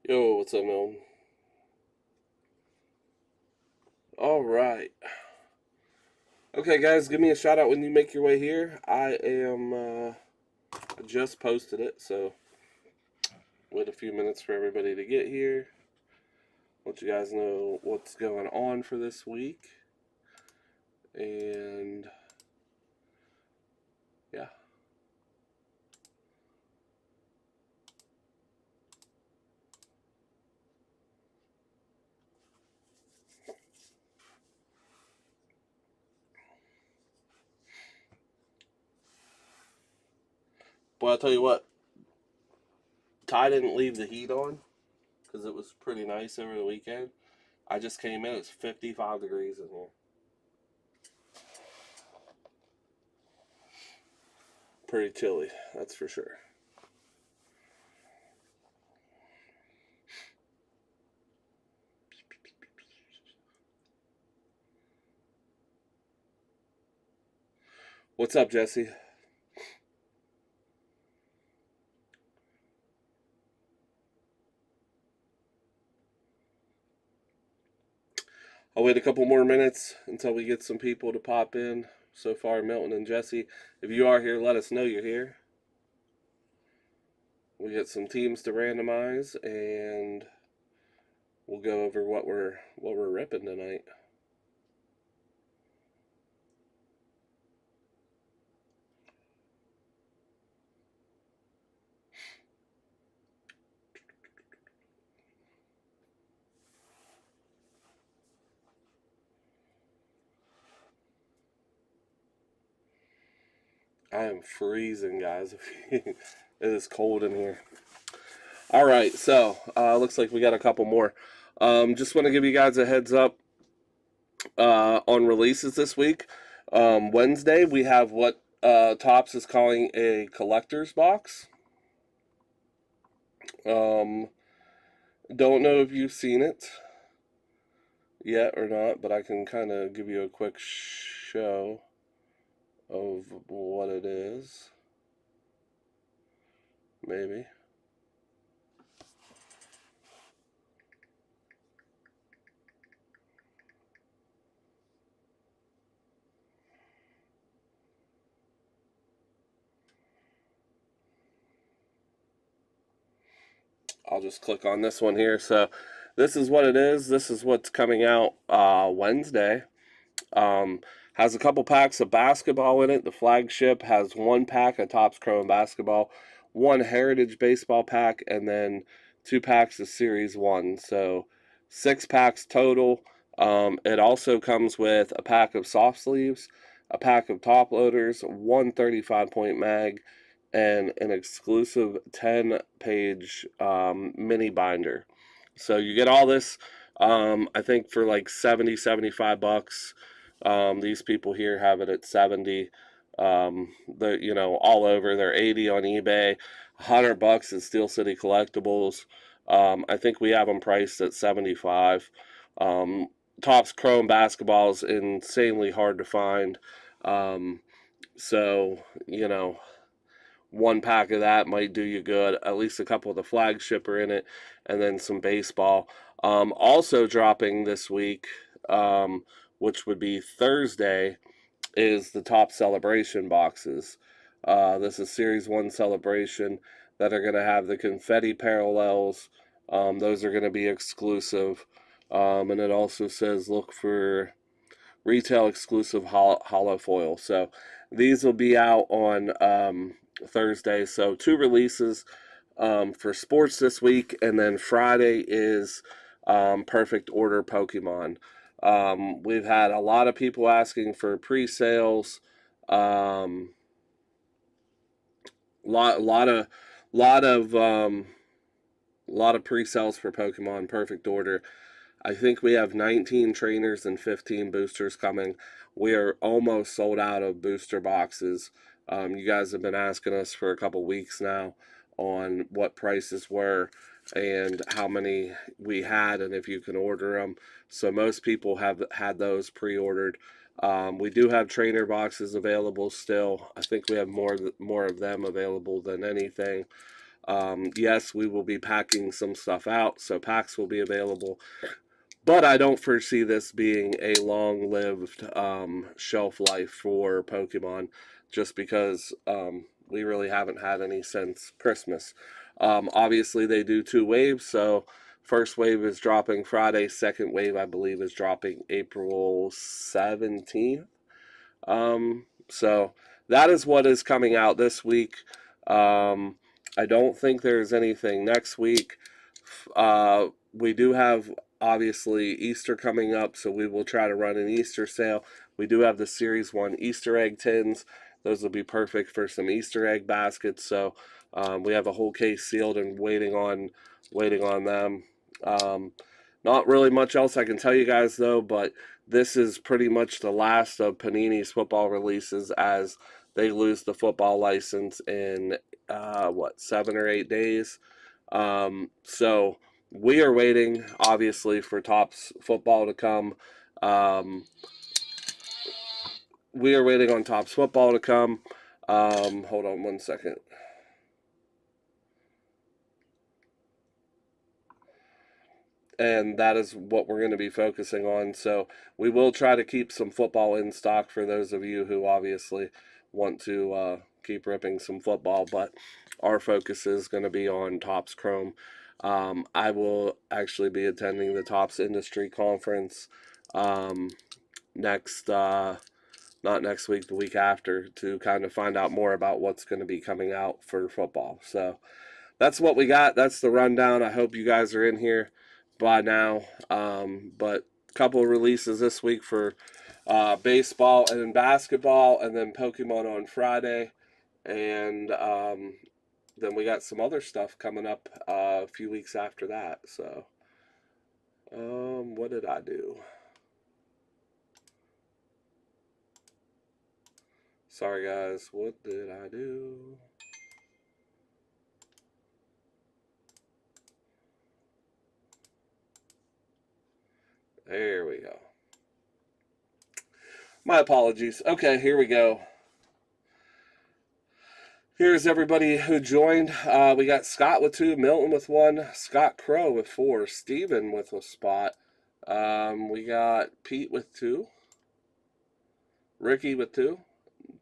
Yo, what's up, Milton? All right. Okay, guys, give me a shout out when you make your way here. I just posted it, so wait a few minutes for everybody to get here. Let you guys know what's going on for this week. And yeah. Well, I'll tell you what, Ty didn't leave the heat on because it was pretty nice over the weekend. I just came in, it's 55 degrees in here. Pretty chilly, that's for sure. What's up, Jesse? I'll wait a couple more minutes until we get some people to pop in. So far, Milton and Jesse. If you are here, let us know you're here. We get some teams to randomize, and we'll go over what we're ripping tonight. I am freezing, guys. It is cold in here. All right, so looks like we got a couple more. Just want to give you guys a heads up on releases this week. Wednesday, we have what Tops is calling a collector's box. Um, don't know if you've seen it yet or not, but I can kind of give you a quick show of what it is. Maybe. I'll just click on this one here. So this is what it is. This is what's coming out Wednesday. Um, has a couple packs of basketball in it. The flagship has one pack of Topps Chrome basketball, one Heritage baseball pack, and then two packs of Series 1. So 6 packs total. It also comes with a pack of soft sleeves, a pack of top loaders, one 35-point mag, and an exclusive 10-page mini binder. So you get all this, I think, for like 70, 75 bucks. These people here have it at 70. They're, all over. They're 80 on eBay, 100 bucks at Steel City Collectibles. I think we have them priced at 75. Um, Topps Chrome basketball is insanely hard to find. Um, so, one pack of that might do you good. At least a couple of the flagship are in it, and then some baseball. Also dropping this week, which would be Thursday, is the top celebration boxes. This is Series 1 celebration that are going to have the confetti parallels. Those are going to be exclusive. And it also says look for retail exclusive hollow foil. So these will be out on Thursday. So 2 releases for sports this week, and then Friday is Perfect Order Pokemon. We've had a lot of people asking for pre-sales. Um, lot of lot of lot of pre-sales for Pokemon Perfect Order. I think we have 19 trainers and 15 boosters coming. We are almost sold out of booster boxes. You guys have been asking us for a couple weeks now on what prices were and how many we had and if you can order them. So most people have had those pre-ordered. We do have trainer boxes available still. I think we have more of them available than anything. Yes, we will be packing some stuff out, so packs will be available. But I don't foresee this being a long-lived shelf life for Pokemon, just because we really haven't had any since Christmas. Obviously, they do 2 waves, so first wave is dropping Friday. Second wave, I believe, is dropping April 17th. So that is what is coming out this week. Um, I don't think there's anything next week. We do have obviously Easter coming up, so we will try to run an Easter sale. We do have the Series 1 Easter egg tins. Those will be perfect for some Easter egg baskets. So we have a whole case sealed and waiting on them. Um, Not really much else I can tell you guys though, but this is pretty much the last of Panini's football releases as they lose the football license in 7 or 8 days. So we are waiting, obviously, for Topps football to come. Um, we are waiting on Topps football to come. Hold on 1 second. And that is what we're going to be focusing on. So we will try to keep some football in stock for those of you who obviously want to keep ripping some football, but our focus is going to be on Topps Chrome. I will actually be attending the Topps Industry Conference next, not next week, the week after, to kind of find out more about what's going to be coming out for football. So that's what we got. That's the rundown. I hope you guys are in here by now. But a couple of releases this week for baseball and basketball, and then Pokemon on Friday. And then we got some other stuff coming up a few weeks after that. So, what did I do? Sorry, guys. What did I do? There we go. My apologies. Okay, here we go. Here's everybody who joined. We got Scott with 2, Milton with 1, Scott Crow with 4, Steven with a spot. We got Pete with 2, Ricky with 2,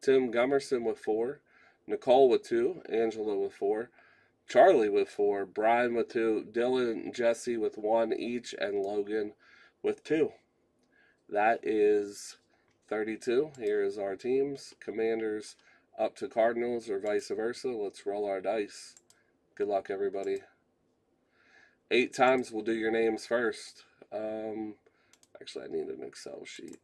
Tim Gummerson with 4, Nicole with 2, Angela with 4, Charlie with 4, Brian with 2, Dylan and Jesse with 1 each, and Logan with 2. That is 32. Here is our teams. Commanders up to Cardinals or vice versa. Let's roll our dice. Good luck, everybody. 8 times. We'll do your names first. Actually, I need an Excel sheet.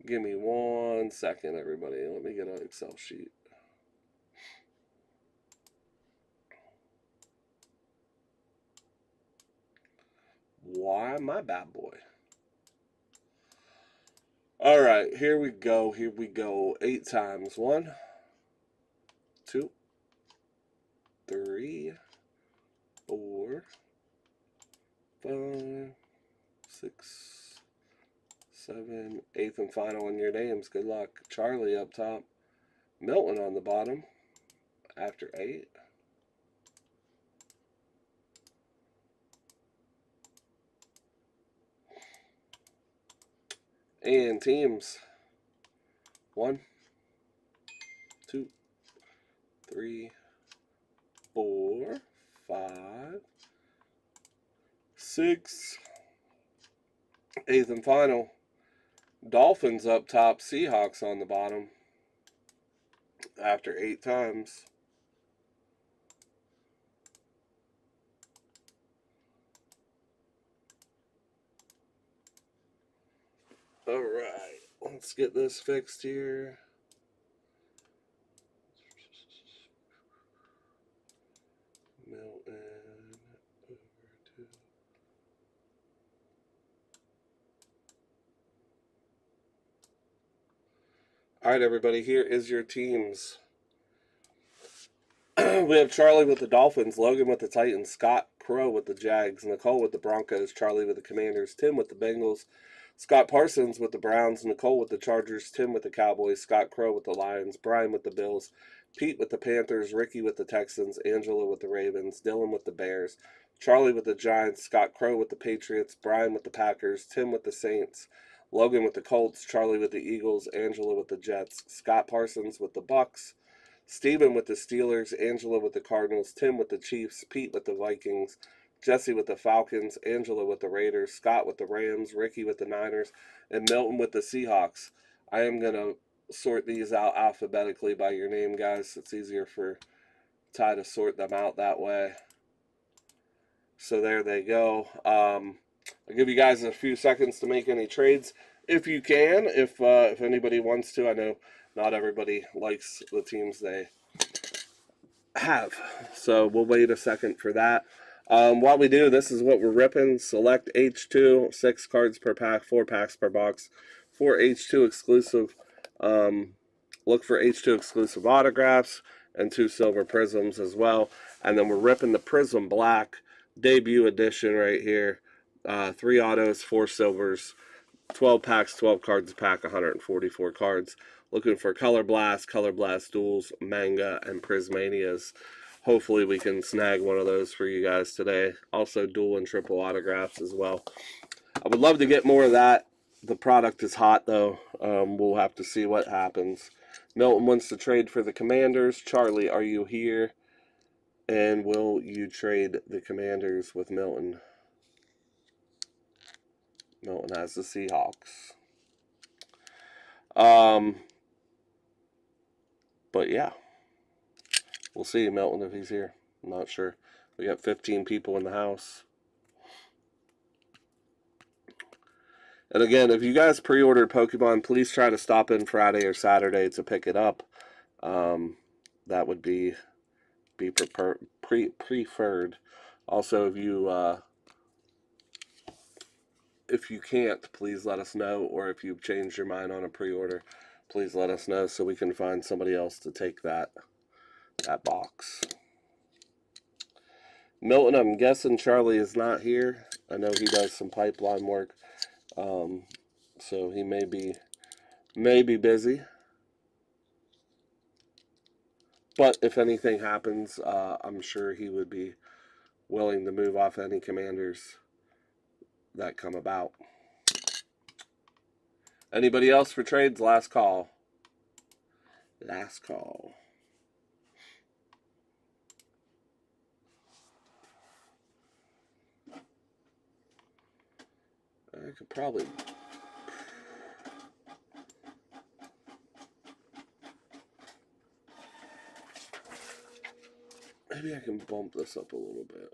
Give me 1 second, everybody. Let me get an Excel sheet. Why, my bad boy. All right, here we go. Here we go. 8 times. 1, 2, 3, 4, 5, 6, 7, 8th and final in your names. Good luck. Charlie up top. Milton on the bottom after 8. And teams. 1, 2, 3, 4, 5, 6. 8th and final. Dolphins up top. Seahawks on the bottom after 8 times. All right, let's get this fixed here. Milton over to. All right, everybody, here is your teams. We have Charlie with the Dolphins, Logan with the Titans, Scott Crow with the Jags, Nicole with the Broncos, Charlie with the Commanders, Tim with the Bengals, Scott Parsons with the Browns, Nicole with the Chargers, Tim with the Cowboys, Scott Crow with the Lions, Brian with the Bills, Pete with the Panthers, Ricky with the Texans, Angela with the Ravens, Dylan with the Bears, Charlie with the Giants, Scott Crow with the Patriots, Brian with the Packers, Tim with the Saints, Logan with the Colts, Charlie with the Eagles, Angela with the Jets, Scott Parsons with the Bucks, Steven with the Steelers, Angela with the Cardinals, Tim with the Chiefs, Pete with the Vikings, Jesse with the Falcons, Angela with the Raiders, Scott with the Rams, Ricky with the Niners, and Milton with the Seahawks. I am going to sort these out alphabetically by your name, guys. It's easier for Ty to sort them out that way. So there they go. I'll give you guys a few seconds to make any trades if you can, if anybody wants to. I know not everybody likes the teams they have, so we'll wait a second for that. While we do, this is what we're ripping. Select H2, 6 cards per pack, 4 packs per box, 4 H2 exclusive. Look for H2 exclusive autographs and 2 silver prisms as well. And then we're ripping the Prizm Black debut edition right here. 3 autos, 4 silvers, 12 packs, 12 cards a pack, 144 cards. Looking for Color Blast Duels, Manga, and Prismanias. Hopefully we can snag one of those for you guys today. Also dual and triple autographs as well. I would love to get more of that. The product is hot though. We'll have to see what happens. Milton wants to trade for the Commanders. Charlie, are you here? And will you trade the Commanders with Milton? Milton has the Seahawks. But yeah, we'll see Milton if he's here. I'm not sure. We got 15 people in the house. And again, if you guys pre-ordered Pokemon, please try to stop in Friday or Saturday to pick it up. That would be preferred. Also, if you can't, please let us know. Or if you've changed your mind on a pre-order, please let us know so we can find somebody else to take that box. Milton, I'm guessing Charlie is not here. I know he does some pipeline work, so he may be busy. But if anything happens, I'm sure he would be willing to move off any Commanders that come about. Anybody else for trades? Last call. Last call. I could probably... Maybe I can bump this up a little bit.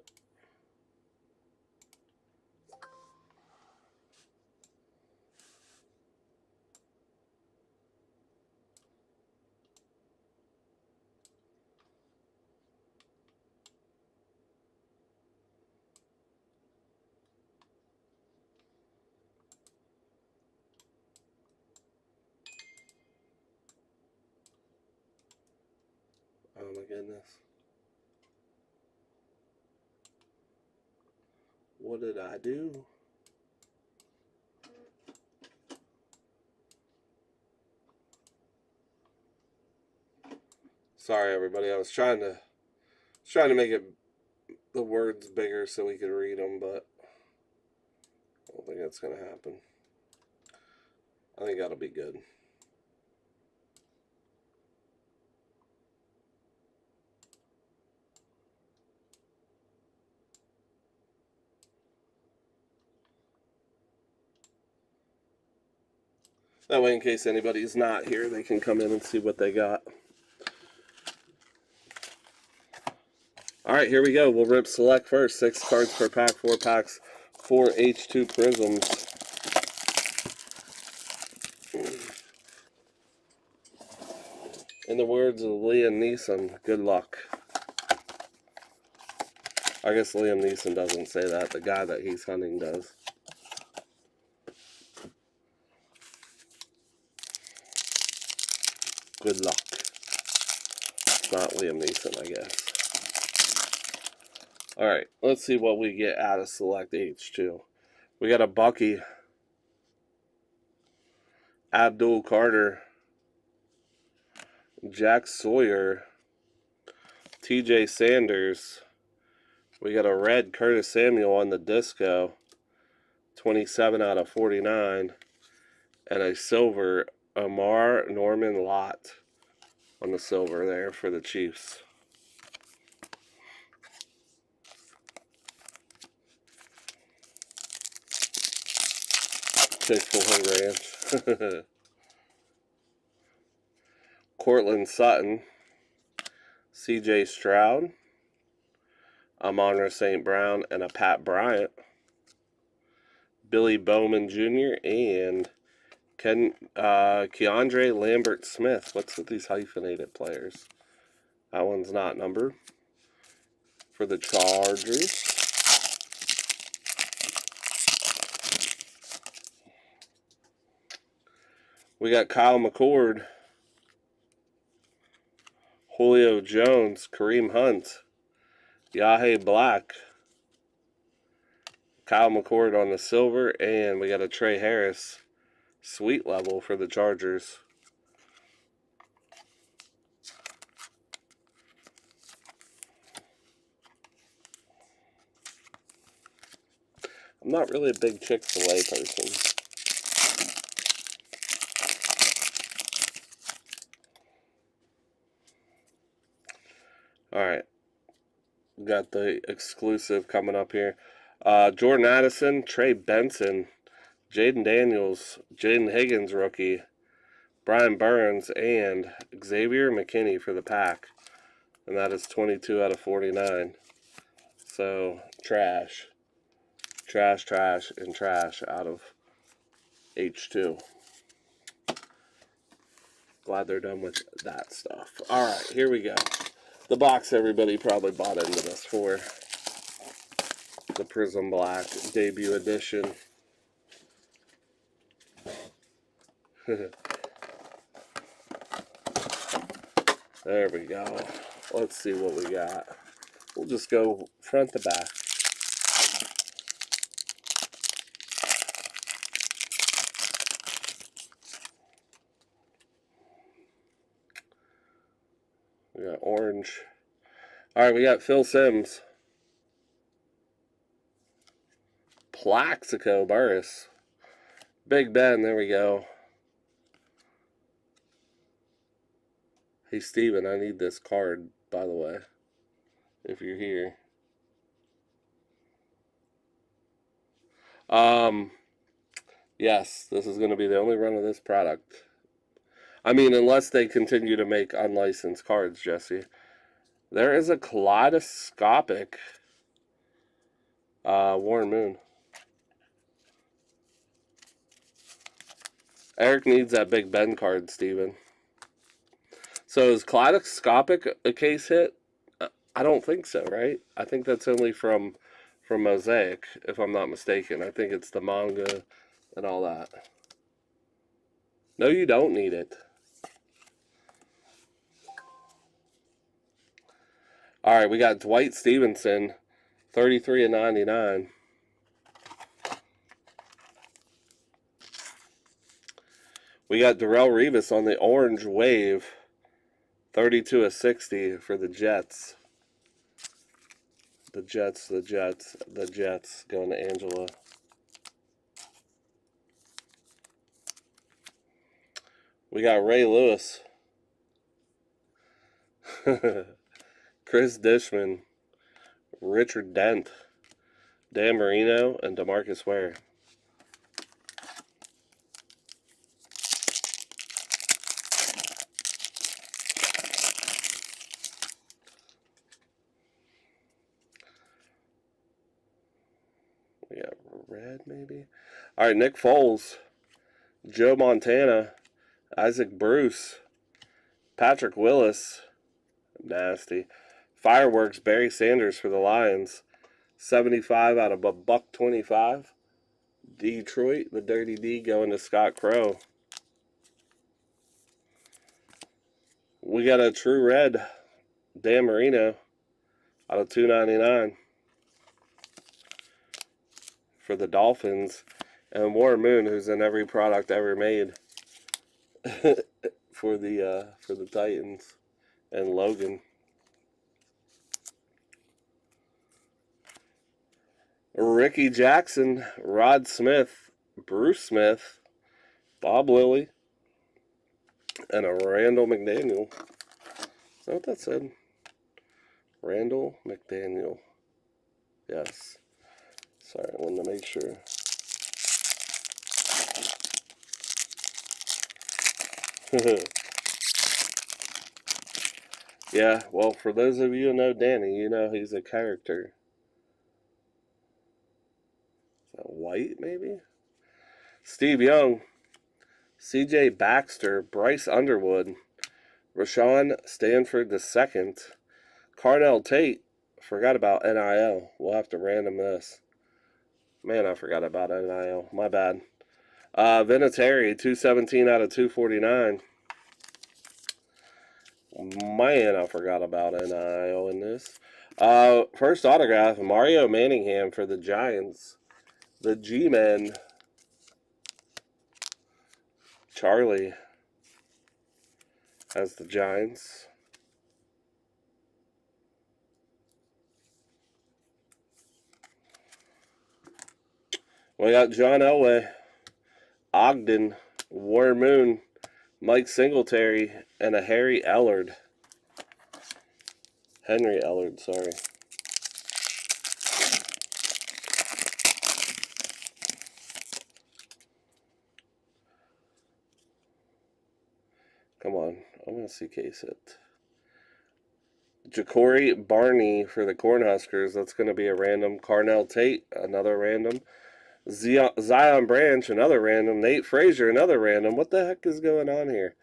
Oh my goodness. What did I do? Sorry everybody, I was trying to make it the words bigger so we could read them, but I don't think that's going to happen. I think that'll be good. That way, in case anybody's not here, they can come in and see what they got. Alright, here we go. We'll rip select first. 6 cards per pack, 4 packs, 4 H2 Prizms. In the words of Liam Neeson, good luck. I guess Liam Neeson doesn't say that. The guy that he's hunting does. Good luck. It's not Liam Neeson, I guess. Alright, let's see what we get out of select H2. We got a Bucky. Abdul Carter, Jack Sawyer, TJ Sanders. We got a red Curtis Samuel on the disco, 27 out of 49. And a silver Amar Norman Lott on the silver there for the Chiefs. Chick-fil-A Ranch. Cortland Sutton, CJ Stroud, Amon-Ra St. Brown, and a Pat Bryant. Billy Bowman Jr. and Keandre Lambert Smith. What's with these hyphenated players? That one's not numbered. For the Chargers. We got Kyle McCord, Julio Jones, Kareem Hunt, Yahay Black, Kyle McCord on the silver, and we got a Trey Harris sweet level for the Chargers. I'm not really a big Chick-fil-A person. Alright. We got the exclusive coming up here. Jordan Addison, Trey Benson, Jaden Daniels, Jaden Higgins rookie, Brian Burns, and Xavier McKinney for the pack. And that is 22 out of 49. So, trash. Trash, trash, and trash out of H2. Glad they're done with that stuff. Alright, here we go. The box everybody probably bought into this for. The Prizm Black debut edition. There we go. Let's see what we got. We'll just go front to back. We got orange. Alright, we got Phil Simms. Plaxico Burris. Big Ben, there we go. Hey, Steven, I need this card, by the way, if you're here. Yes, this is going to be the only run of this product. I mean, unless they continue to make unlicensed cards, Jesse. There is a kaleidoscopic Warren Moon. Eric needs that Big Ben card, Steven. So is kaleidoscopic a case hit? I don't think so, right? I think that's only from Mosaic, if I'm not mistaken. I think it's the manga and all that. No, you don't need it. Alright, we got Dwight Stevenson, 33 of 99. We got Darrelle Revis on the orange wave, 32 of 60 for the Jets. The Jets going to Angela. We got Ray Lewis. Chris Dishman. Richard Dent. Dan Marino and DeMarcus Ware. We got red, maybe? Alright, Nick Foles. Joe Montana. Isaac Bruce. Patrick Willis. Nasty. Fireworks, Barry Sanders for the Lions. 75 out of a $1.25. Detroit, the Dirty D going to Scott Crow. We got a true red, Dan Marino, out of $2.99 for the Dolphins. And Warren Moon, who's in every product ever made. for the Titans and Logan. Ricky Jackson, Rod Smith, Bruce Smith, Bob Lilly, and a Randall McDaniel. Is that what that said? Randall McDaniel. Yes. Sorry, I wanted to make sure. Yeah, well, for those of you who know Danny, you know he's a character. Is that White, maybe? Steve Young, CJ Baxter, Bryce Underwood, Rashawn Stanford II, Carnell Tate. Forgot about NIL. We'll have to random this. Man, I forgot about NIL. My bad. Vinatieri, 217 out of 249. Man, I forgot about NIL in this. First autograph, Mario Manningham for the Giants. The G-Men. Charlie has the Giants. We got John Elway, Ogden, War Moon, Mike Singletary, and a Harry Ellard. Henry Ellard, sorry. Come on, I'm going to see case it. Ja'Cory Barney for the Cornhuskers. That's going to be a random. Carnell Tate, another random. Zion Branch, another random. Nate Frazier, another random. What the heck is going on here?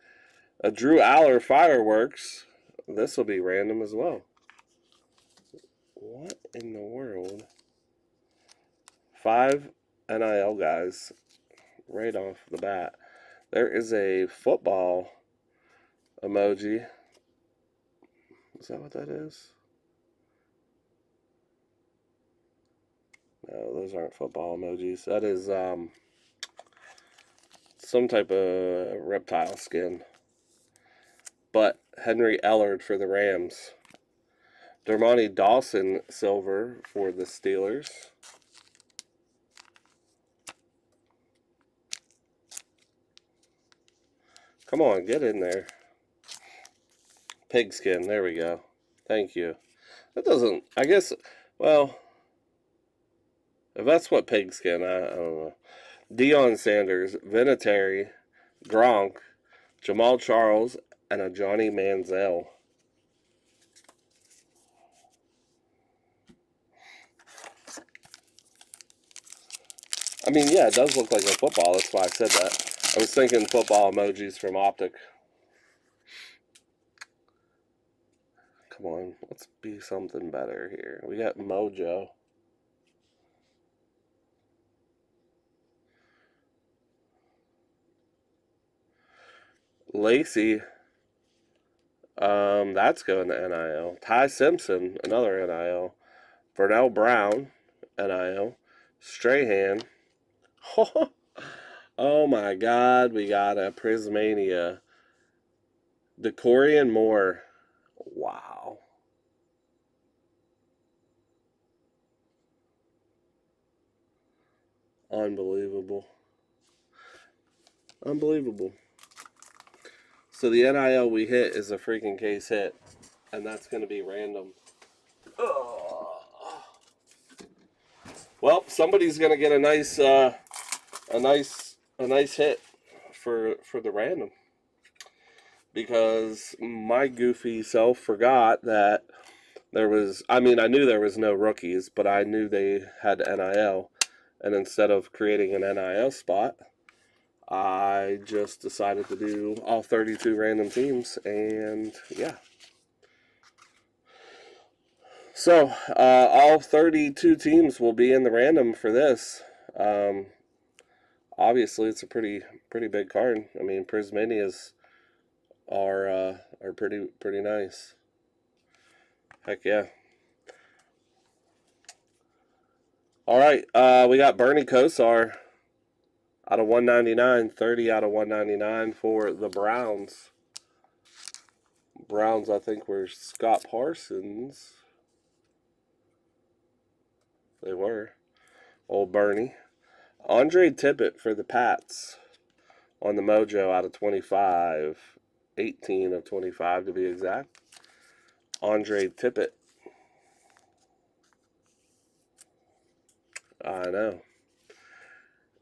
A Drew Aller Fireworks. This will be random as well. What in the world? 5 NIL guys right off the bat. There is a football emoji. Is that what that is? No, those aren't football emojis. That is some type of reptile skin. But Henry Ellard for the Rams. Dermontti Dawson silver for the Steelers. Come on, get in there. Pigskin, there we go. Thank you. That doesn't, I guess, well, if that's what pigskin, I don't know. Deion Sanders, Vinatieri, Gronk, Jamal Charles, and a Johnny Manziel. I mean, yeah, it does look like a football. That's why I said that. I was thinking football emojis from Optic. Come on, let's be something better here. We got Mojo. Lacey. That's going to NIL. Ty Simpson, another NIL. Vernell Brown, NIL. Strahan. Oh my God, we got a Prismania. Decorian Moore. Wow. Unbelievable. Unbelievable. So the NIL we hit is a freaking case hit. And that's going to be random. Well, somebody's going to get a nice hit for the random. Because my goofy self forgot that there was, I mean, I knew there was no rookies, but I knew they had NIL. And instead of creating an NIL spot, I just decided to do all 32 random teams. And yeah. So, all 32 teams will be in the random for this. Obviously, it's a pretty big card. I mean, Prismanias are pretty nice. Heck yeah. All right, we got Bernie Kosar, out of 199. 30 out of 199 for the Browns. Browns, I think, were Scott Parsons. They were. Old Bernie. Andre Tippett for the Pats on the Mojo out of 25. 18 of 25 to be exact. Andre Tippett. I know.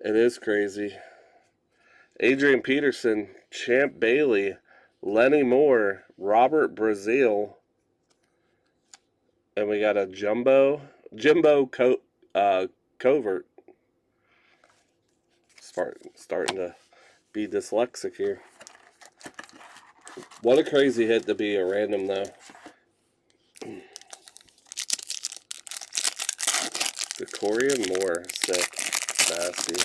It is crazy. Adrian Peterson, Champ Bailey, Lenny Moore, Robert Brazil, and we got a Jimbo Covert. Starting to be dyslexic here. What a crazy hit to be a random, though. Decorian Moore, sick, nasty.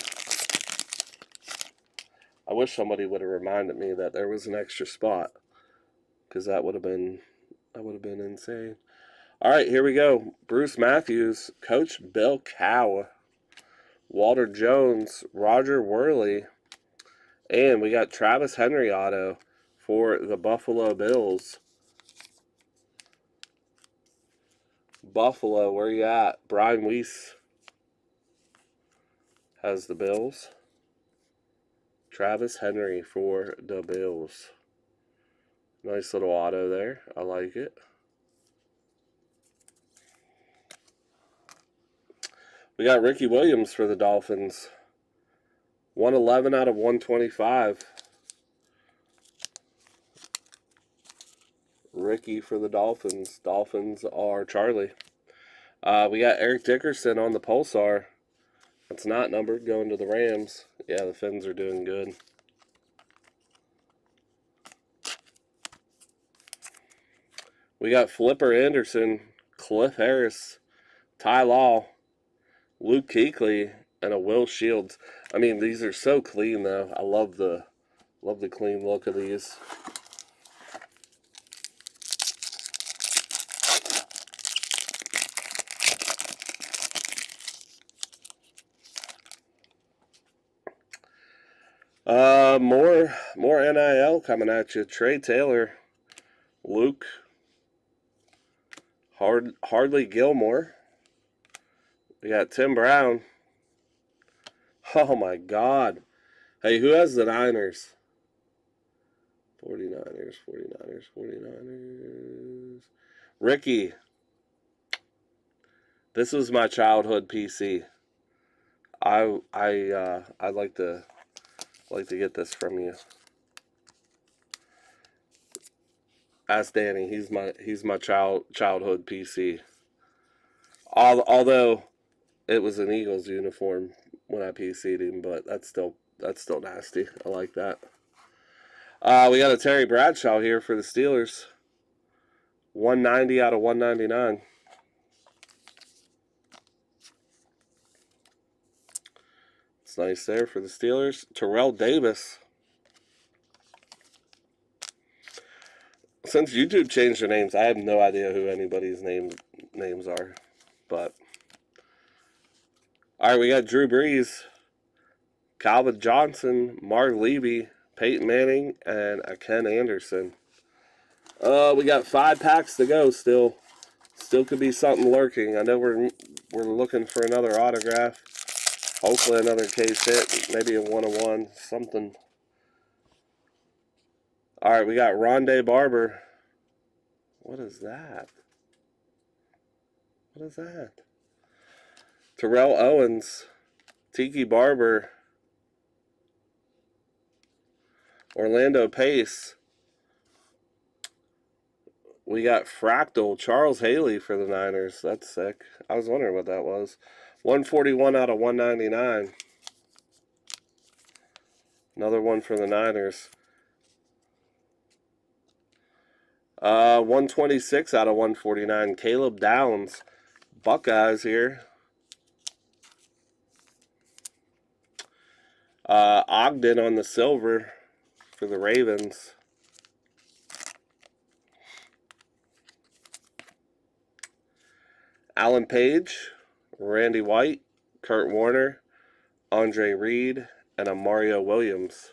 I wish somebody would have reminded me that there was an extra spot, because that would have been insane. All right, here we go. Bruce Matthews, Coach Bill Cow, Walter Jones, Roger Worley, and we got Travis Henry auto for the Buffalo Bills. Buffalo, where you at? Brian Weiss has the Bills. Travis Henry for the Bills. Nice little auto there. I like it. We got Ricky Williams for the Dolphins. 111 out of 125. Ricky for the Dolphins. Dolphins are Charlie. We got Eric Dickerson on the Pulsar. That's not numbered, going to the Rams. Yeah, the Finns are doing good. We got Flipper Anderson, Cliff Harris, Ty Law, Luke Kuechly, and a Will Shields. I mean, these are so clean, though. I love the clean look of these. More NIL coming at you. Trey Taylor, Luke, Hardly Gilmore. We got Tim Brown. Oh my God. Hey, who has the Niners? 49ers. Ricky. This was my childhood PC. I'd like to get this from you. Ask Danny. He's my childhood PC. Although it was an Eagles uniform when I PC'd him, but that's still nasty. I like that. We got a Terry Bradshaw here for the Steelers. 190 out of 199. It's nice there for the Steelers. Terrell Davis. Since YouTube changed their names, I have no idea who anybody's names are. But all right, we got Drew Brees, Calvin Johnson, Mark Levy, Peyton Manning, and a Ken Anderson. We got 5 packs to go still. Still could be something lurking. I know we're looking for another autograph. Hopefully another case hit. Maybe a 1-of-1. Something. Alright, we got Rondé Barber. What is that? What is that? Terrell Owens. Tiki Barber. Orlando Pace. We got Fractal, Charles Haley for the Niners. That's sick. I was wondering what that was. 141 out of 199. Another one for the Niners. 126 out of 149. Caleb Downs. Buckeyes here. Ogden on the silver for the Ravens. Alan Page, Randy White, Kurt Warner, Andre Reed, and a Mario Williams.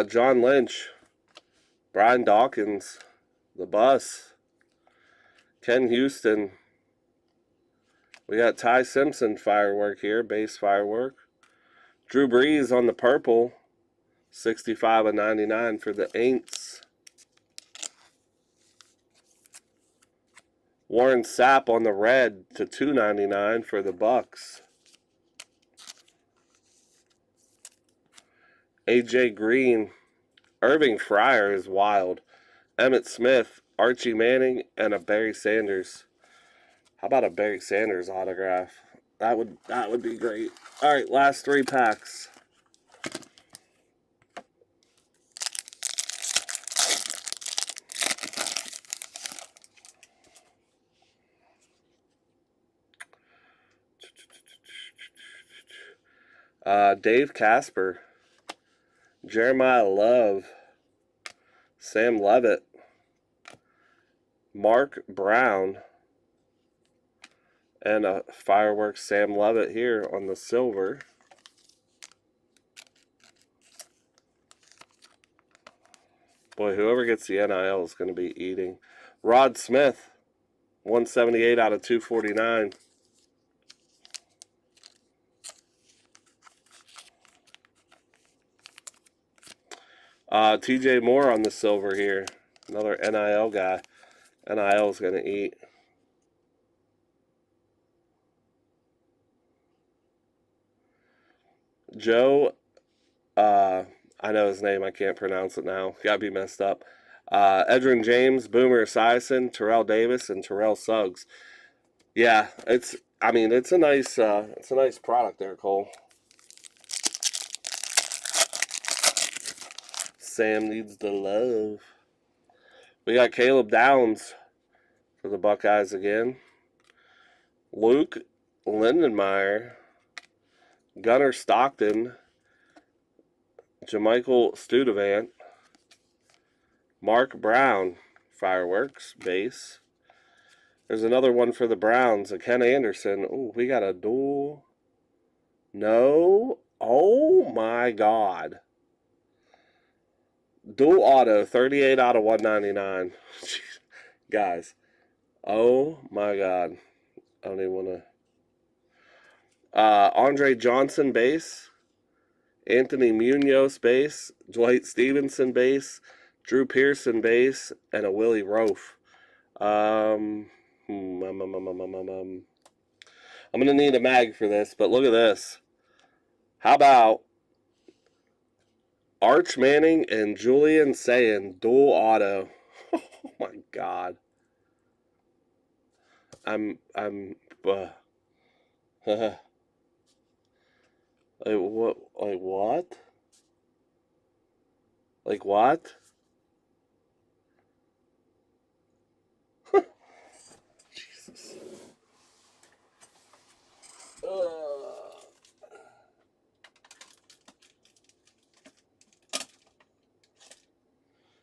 John Lynch, Brian Dawkins, the Bus, Ken Houston. We got Ty Simpson firework here, base firework. Drew Brees on the purple, 65/99 for the Aints. Warren Sapp on the red to 299 for the Bucks. AJ Green, Irving Fryer is wild. Emmett Smith, Archie Manning, and a Barry Sanders. How about a Barry Sanders autograph? That would be great. All right, last 3 packs. Dave Casper, Jeremiah Love, Sam Levitt, Mark Brown, and a fireworks Sam Levitt here on the silver. Boy, whoever gets the NIL is going to be eating. Rod Smith, 178/249. TJ Moore on the silver here. Another NIL guy. NIL is going to eat. Joe, I know his name. I can't pronounce it now. Got to be messed up. Edgerrin James, Boomer Esiason, Terrell Davis, and Terrell Suggs. Yeah, it's a nice product there, Cole. Sam needs the love. We got Caleb Downs for the Buckeyes again. Luke Lindenmeyer, Gunnar Stockton, Jamichael Studevant, Mark Brown, fireworks, base. There's another one for the Browns, a Ken Anderson. Oh, we got a dual. No. Oh, my God. Dual auto, 38/199. Guys. Oh, my God. I don't even want to. Andre Johnson, base. Anthony Munoz, base. Dwight Stevenson, base. Drew Pearson, base. And a Willie Roaf. I'm going to need a mag for this, but look at this. How about Arch Manning and Julian Sayin dual auto? Oh my God. like what? Like what? Like what? Jesus.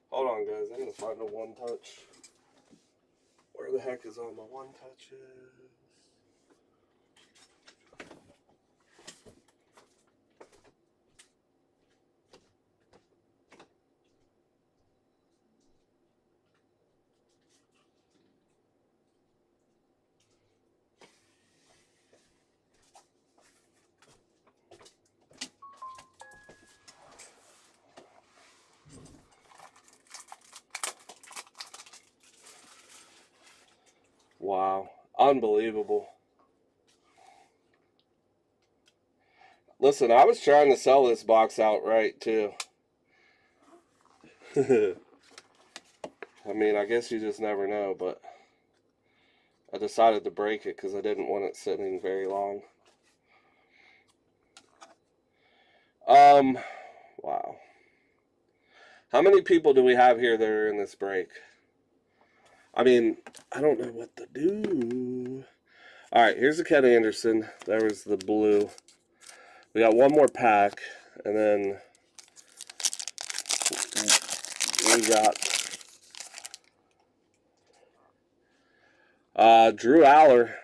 Hold on, guys. I'm gonna find a one touch. Where the heck is all my one touches? Wow. Unbelievable. Listen, I was trying to sell this box outright, too. I mean, I guess you just never know, but I decided to break it because I didn't want it sitting very long. Wow. How many people do we have here that are in this break? I mean, I don't know what to do. All right, here's the Ken Anderson. There was the blue. We got one more pack, and then we got Drew Aller,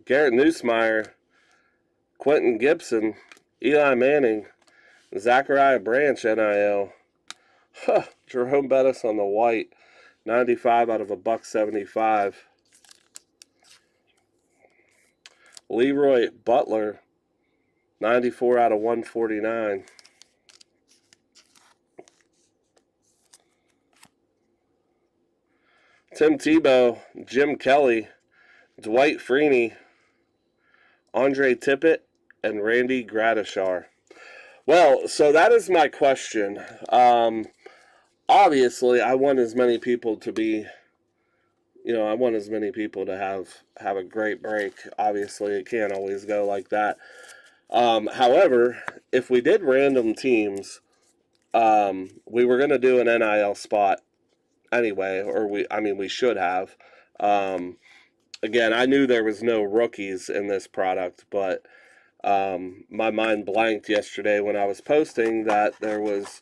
Garrett Nussmeier, Quentin Gibson, Eli Manning, Zachariah Branch, NIL. Jerome Bettis on the white, 95 out of a $1.75. Leroy Butler, 94 out of 149. Tim Tebow, Jim Kelly, Dwight Freeney, Andre Tippett, and Randy Gradishar. Well, so that is my question. Obviously, I want as many people to be, I want as many people to have a great break. Obviously, it can't always go like that. However, if we did random teams, we were going to do an NIL spot anyway, or we should have. Again, I knew there was no rookies in this product, but my mind blanked yesterday when I was posting that there was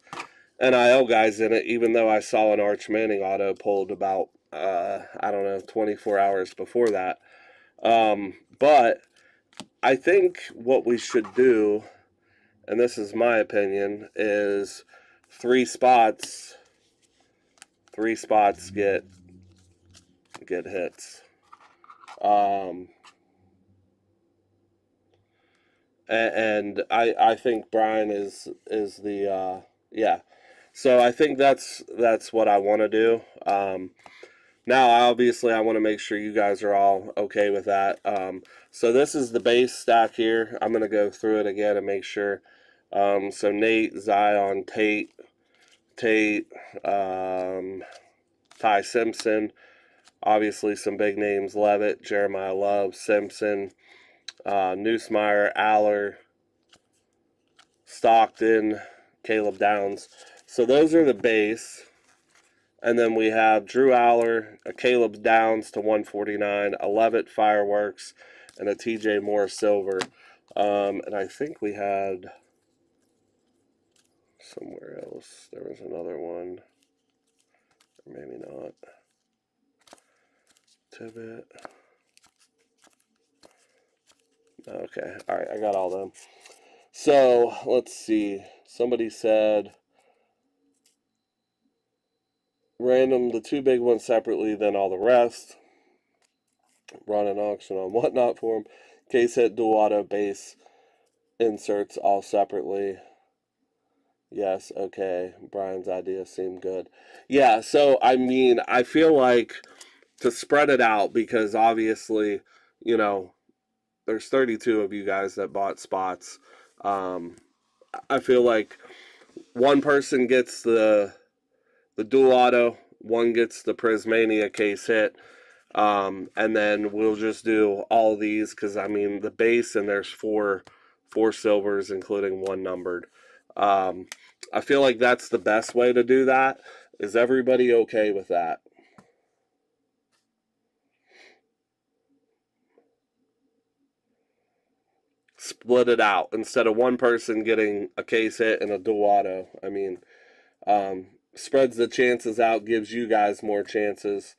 NIL guys in it, even though I saw an Arch Manning auto pulled about, 24 hours before that. But I think what we should do, and this is my opinion, is three spots get hits. And I think Brian is the yeah. So I think that's what I want to do. Now, obviously, I want to make sure you guys are all okay with that. So this is the base stack here. I'm going to go through it again and make sure. So Nate, Zion, Tate, Ty Simpson. Obviously, some big names: Levitt, Jeremiah Love, Simpson, Nussmeier, Aller, Stockton, Caleb Downs. So those are the base. And then we have Drew Aller, a Caleb Downs to 149, a Levitt Fireworks, and a TJ Moore Silver. And I think we had somewhere else. There was another one. Or maybe not. Tibbet. Okay. All right. I got all them. So let's see. Somebody said random the two big ones separately, then all the rest. Run an auction on whatnot for them. Case hit, dual auto, base, inserts all separately. Yes, okay. Brian's idea seemed good. Yeah, so I feel like to spread it out, because obviously, there's 32 of you guys that bought spots. I feel like one person gets the dual auto, one gets the Prismania case hit, and then we'll just do all these, because the base, and there's four silvers, including one numbered. I feel like that's the best way to do that. Is everybody okay with that? Split it out instead of one person getting a case hit and a dual auto. Spreads the chances out, gives you guys more chances.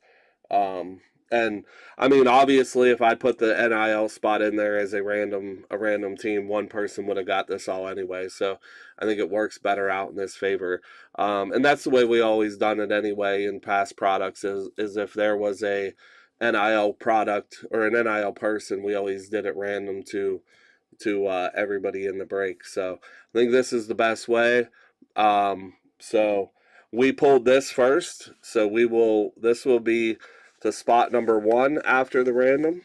And obviously, if I put the NIL spot in there as a random team, one person would have got this all anyway. So I think it works better out in this favor. And that's the way we always done it anyway in past products. Is if there was a NIL product or an NIL person, we always did it random to everybody in the break. So I think this is the best way. So we pulled this first. So this will be to spot number 1 after the random.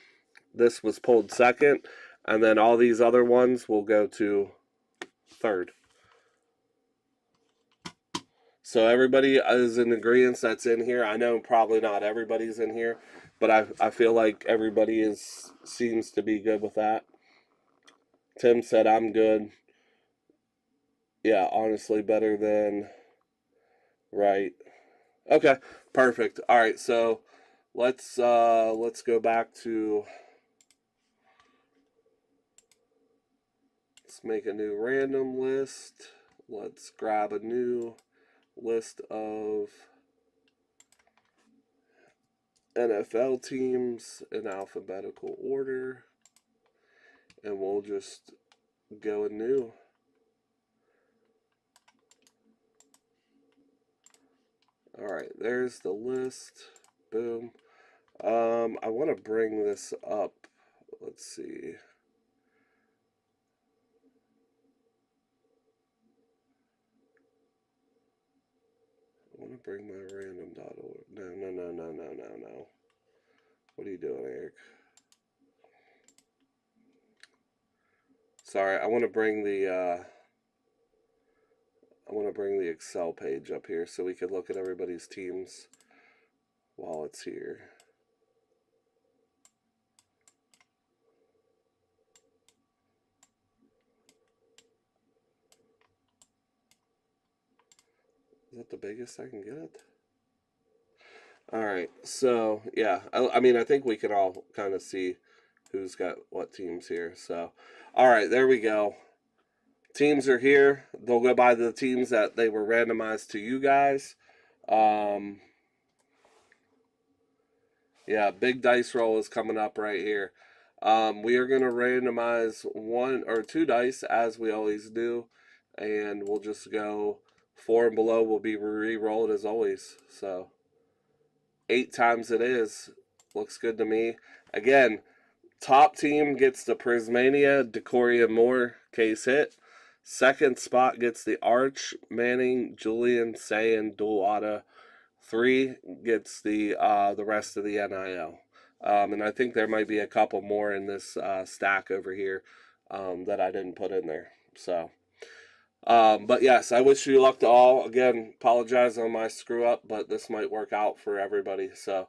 This was pulled second, and then all these other ones will go to third. So everybody is in agreement that's in here. I know probably not everybody's in here, but I feel like everybody seems to be good with that. Tim said I'm good. Yeah, honestly, better than right. Okay, perfect. All right, so let's go back to Let's make a new random list. Let's grab a new list of NFL teams in alphabetical order. And we'll just go anew. Alright, there's the list. Boom. I want to bring this up. Let's see. I want to bring my random.org. No. What are you doing, Eric? Sorry, I want to bring the Excel page up here so we can look at everybody's teams while it's here. Is that the biggest I can get it? Alright, so, yeah. I mean, I think we can all kind of see who's got what teams here. So, alright, there we go. Teams are here. They'll go by the teams that they were randomized to you guys. Yeah, big dice roll is coming up right here. We are going to randomize 1 or 2 dice, as we always do. And we'll just go 4 and below will be re-rolled as always. So 8 times it is. Looks good to me. Again, top team gets the Prizmania, Decoria Moore case hit. Second spot gets the Arch, Manning, Julian, Sayin, dual auto. 3 gets the rest of the NIL. And I think there might be a couple more in this stack over here that I didn't put in there. So, but yes, I wish you luck to all. Again, apologize on my screw up, but this might work out for everybody. So,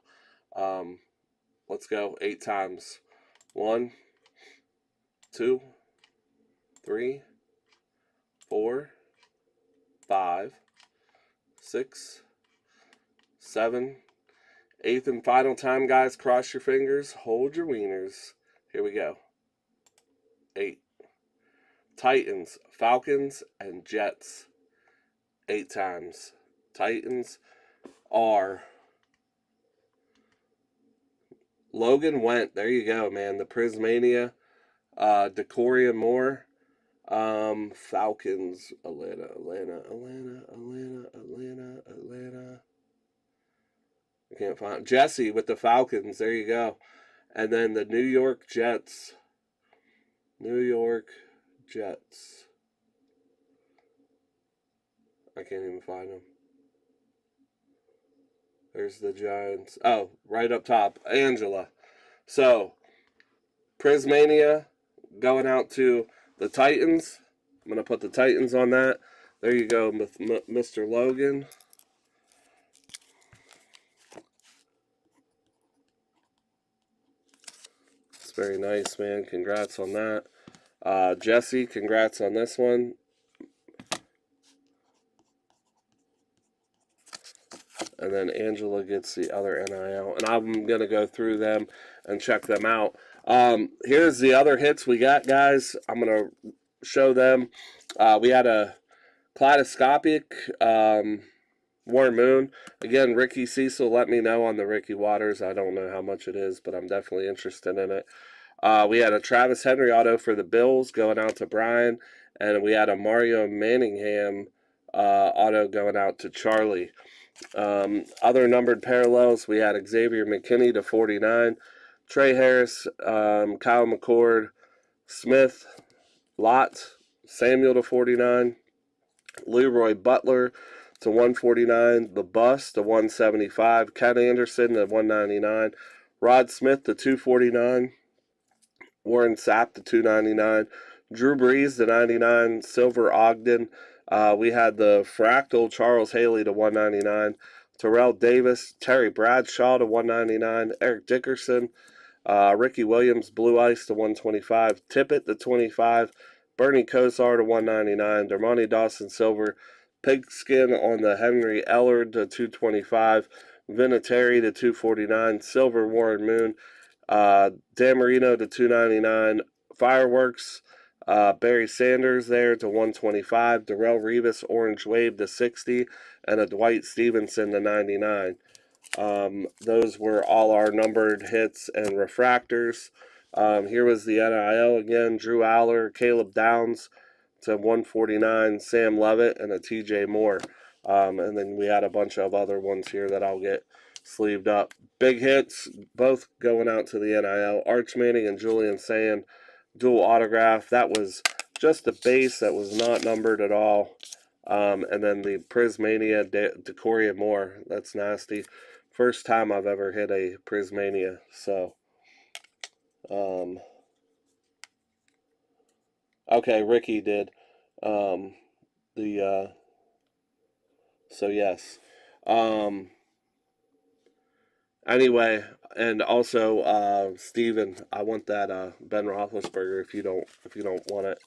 let's go 8 times. 1, 2, 3, 4, 5, 6, 7, 8th and final time, guys. Cross your fingers. Hold your wieners. Here we go. 8. Titans, Falcons, and Jets. 8 times. Titans are Logan Went. There you go, man. The Prizmania. Decoria Moore. Falcons. Atlanta. I can't find Jesse with the Falcons. There you go. And then the New York Jets. New York Jets. I can't even find them. There's the Giants. Oh, right up top. Angela. So, Prizmania going out to the Titans. I'm going to put the Titans on that. There you go, Mr. Logan. It's very nice, man. Congrats on that. Jesse, congrats on this one. And then Angela gets the other NIL. And I'm going to go through them and check them out. Here's the other hits we got, guys. I'm going to show them. We had a kaleidoscopic Warren Moon. Again, Ricky Cecil, let me know on the Ricky Waters. I don't know how much it is, but I'm definitely interested in it. We had a Travis Henry auto for the Bills going out to Brian. And we had a Mario Manningham auto going out to Charlie. Other numbered parallels, we had Xavier McKinney to 49, Trey Harris, Kyle McCord, Smith, Lott, Samuel to 49, Leroy Butler to 149, the Bus to 175, Ken Anderson to 199, Rod Smith to 249, Warren Sapp to 299, Drew Brees to 99, Silver Ogden. We had the Fractal Charles Haley to 199, Terrell Davis, Terry Bradshaw to 199, Eric Dickerson, Ricky Williams, Blue Ice to 125, Tippett to 25, Bernie Kosar to 199, Dermonti Dawson Silver, Pigskin on the Henry Ellard to 225, Vinatieri to 249, Silver Warren Moon, Dan Marino to 299, Fireworks, Barry Sanders there to 125, Darrell Revis Orange Wave to 60, and a Dwight Stevenson to 99. Those were all our numbered hits and refractors. Here was the NIL again. Drew Aller, Caleb Downs to 149, Sam Levitt, and a TJ Moore. And then we had a bunch of other ones here that I'll get sleeved up. Big hits, both going out to the NIL. Arch Manning and Julian Sand, dual autograph. That was just a base that was not numbered at all. And then the Prizmania Decoria Moore. That's nasty. First time I've ever hit a Prizmania. So, okay, Ricky did. So yes. Anyway, and also Steven, I want that Ben Roethlisberger. If you don't want it,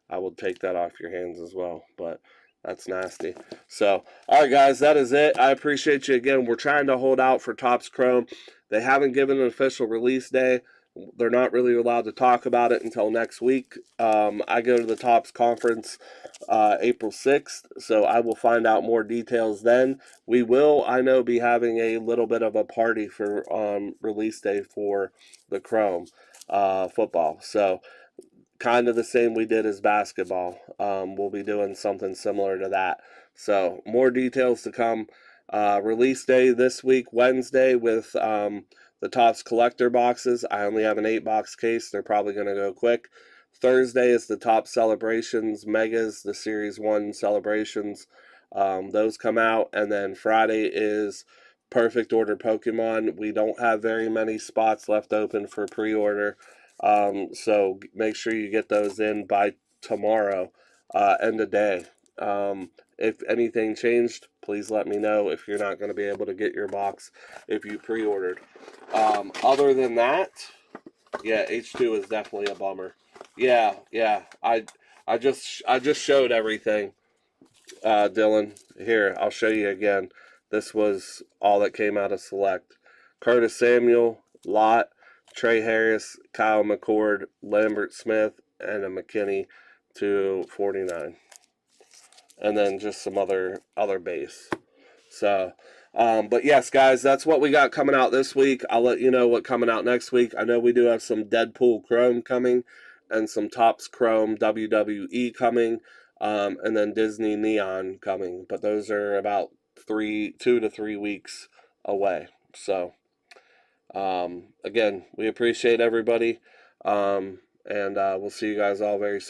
I will take that off your hands as well. But that's nasty. So, all right, guys, that is it. I appreciate you again. We're trying to hold out for Topps Chrome. They haven't given an official release day. They're not really allowed to talk about it until next week. I go to the Topps conference April 6th, so I will find out more details then. We will, I know, be having a little bit of a party for release day for the Chrome football. So, kind of the same we did as basketball. We'll be doing something similar to that. So more details to come. Release day this week, Wednesday, with the Topps collector boxes. I only have an 8-box case. They're probably going to go quick. Thursday is the Topps Celebrations Megas, the Series 1 Celebrations. Those come out. And then Friday is Perfect Order Pokemon. We don't have very many spots left open for pre-order. So make sure you get those in by tomorrow, end of day. If anything changed, please let me know if you're not going to be able to get your box if you pre-ordered. Other than that, yeah, H2 is definitely a bummer. Yeah. I just showed everything, Dylan. Here, I'll show you again. This was all that came out of Select. Curtis Samuel, Lott, Trey Harris, Kyle McCord, Lambert Smith, and a McKinney to 49. And then just some other base. So, but yes, guys, that's what we got coming out this week. I'll let you know what coming out next week. I know we do have some Deadpool Chrome coming and some Topps Chrome WWE coming, and then Disney Neon coming. But those are about 2 to 3 weeks away. So, again, we appreciate everybody, and we'll see you guys all very soon.